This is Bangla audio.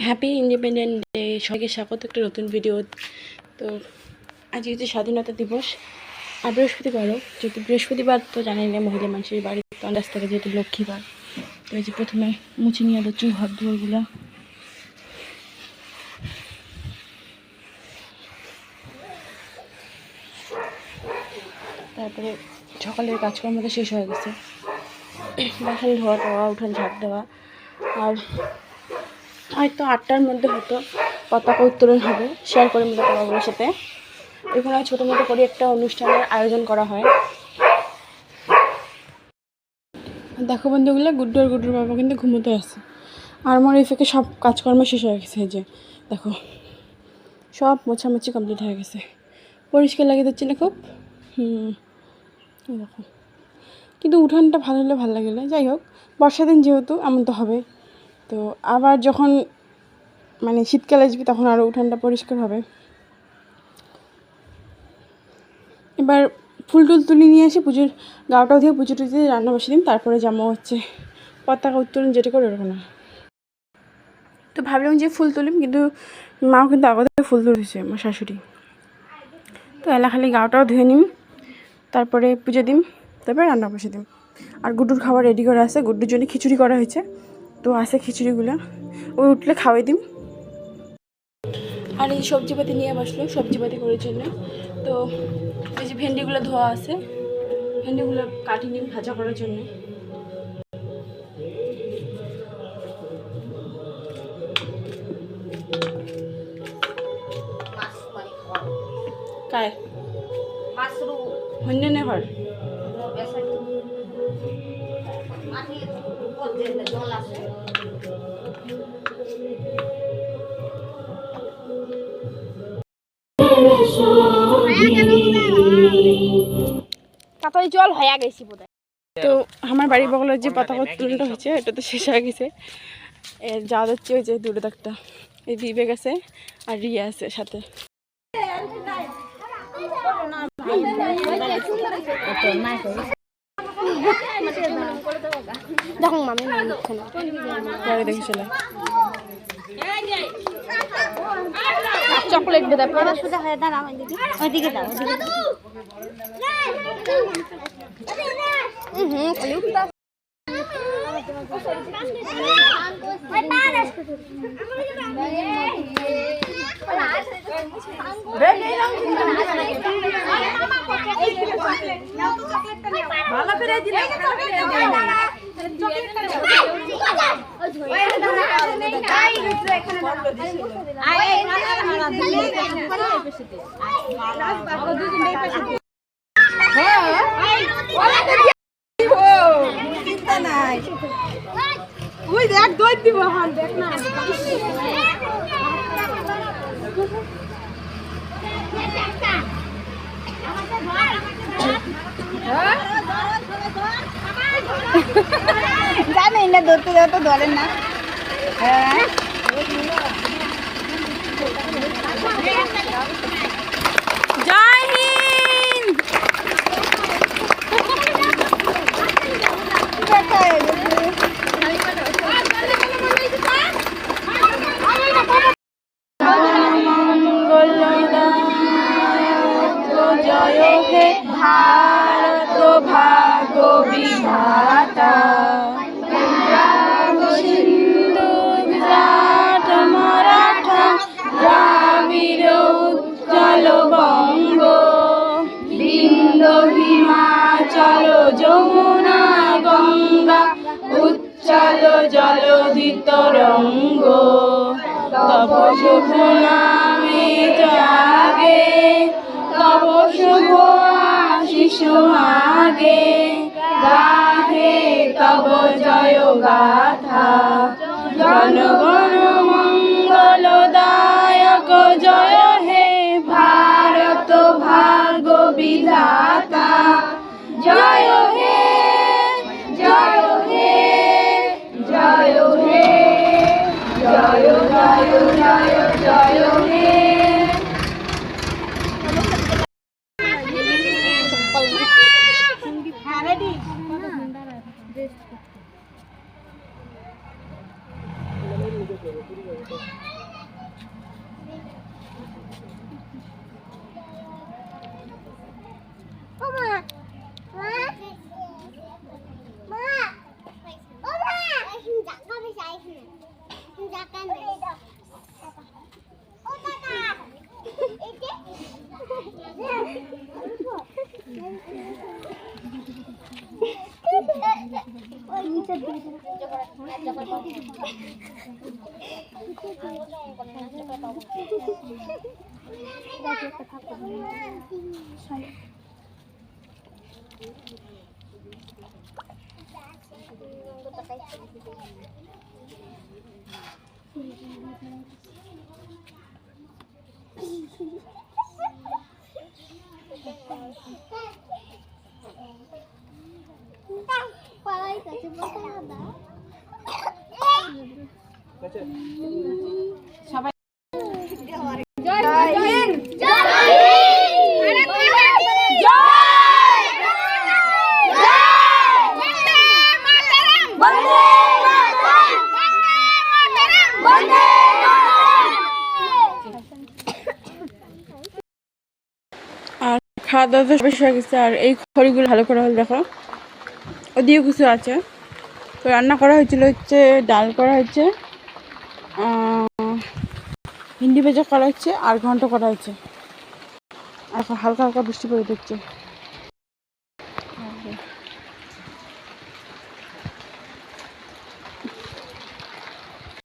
হ্যাপি ইন্ডিপেন্ডেন্ট ডে, সবাইকে স্বাগত একটা নতুন ভিডিও। তো আজ হচ্ছে স্বাধীনতা দিবস আর বৃহস্পতিবারও, যেহেতু বৃহস্পতিবার তো জানাই না মহিলা মানুষের বাড়িতে রাস্তাটা যেহেতু লক্ষ্মীবার। তো এই যে প্রথমে মুছে নিয়ে যাচ্ছি হাত ধোয়াগুলো। তারপরে সকালের কাজকর্ম তো শেষ হয়ে গেছে, বাসন ধোয়া টোয়া, উঠান ঝাড় দেওয়া। আর হয়তো 8টার মধ্যে হয়তো পতাকা উত্তোলন হবে, শেয়ার করে মতো বাবাগুলোর সাথে। এখানে ছোটো মোটো করে একটা অনুষ্ঠানের আয়োজন করা হয়। দেখো বন্ধুগুলো, গুড্ডু আর গুড্ডুর বাবা কিন্তু ঘুমোতে আসছে, আর আমার এই ফাঁকে সব কাজকর্ম শেষ হয়ে গেছে। যে দেখো সব মোছামুছি কমপ্লিট হয়ে গেছে, পরিষ্কার লাগিয়ে দিচ্ছি না খুব। দেখো, কিন্তু উঠানটা ভালো হলে ভালো লাগলে। যাই হোক, বর্ষা দিন যেহেতু এমন তো হবে। তো আবার যখন মানে শীতকাল আসবে তখন আরও উঠানটা পরিষ্কার হবে। এবার ফুল টুল তুলি নিয়ে এসে পুজোর গাওটাও দিয়ে পুজো টুজো দিয়ে রান্না বসে দিন, তারপরে জামা হচ্ছে পতাকা উত্তোলন যেটা করে ওরকম না। তো ভাবলাম যে ফুল তুলিম, কিন্তু মাও কিন্তু আগে ফুল তুলেছে, আমার শাশুড়ি। তো এলা খালি গাওটাও ধুয়ে নিম, তারপরে পুজো দিম, তারপরে রান্না বসে দিম। আর গুড্ডুর খাবার রেডি করা আছে, গুড্ডুর জন্য খিচুড়ি করা হয়েছে। তো আছে খিচুড়িগুলো, ওই উঠলে খাওয়াই দিম। আর এই সবজিপাতি নিয়ে বসলো, সবজিপাতি করার জন্য। তো এই যে ভেন্ডিগুলো ধোয়া আছে, ভেন্ডিগুলো কাটি নিম ভাজা করার জন্য। काय হন্য না ঘর তাড়াতাড়ি জল হয়ে গেছি বোধ হয়। তো আমার বাড়ির বগলের যে পতাকা উত্তোলনটা হয়েছে এটা তো শেষ হয়ে গেছে। যা যাচ্ছে ওই যে দূরে একটা এই বিবেক আছে আর রিয়া আছে সাথে। দেখো মামি পরে দেখি চলে চকলেট বেদা পড়া সোজা হয়ে দাঁড়াও, ওইদিকে দাও, ওইদিকে দাও। খালি উঠতা ভালো করে দিলে চিন্তা নাই, ওই দেখ দই দিব, হন দেখ না জানেন না ধরতে যাও তো ধরেন না। জয় হিন্দ। জয় হে ভারত ভাগ্য বিধাতা, সিন্ধু গুজরাট মারাঠা দ্রাবিড় উৎকল বঙ্গ, বিন্ধ্য হিমাচল যমুনা গঙ্গা উচ্চল জলধি তরঙ্গ, তব শুভ নামে জাগে, তব শুভ আশিস মাগে, গাহে তব জয় গাথা, জনগণ মঙ্গলদায়ক জয় হে ভারত ভাগ্য বিধাতা, জয় হে জয় হে জয় হে জয় জয় জয় জয় হে। সবাই আর খাওয়া দাওয়া তো বেশি হয়ে গেছে। আর এই খড়িগুলো ভালো করা হল, দেখো ওদিকে কিছু আছে। তো রান্না করা হয়েছিল হচ্ছে ডাল করা হয়েছে, ভিন্ডি ভেজা করা হচ্ছে আর ঘন্ট করা হচ্ছে। আর হালকা হালকা বৃষ্টি পড়ে দিচ্ছে।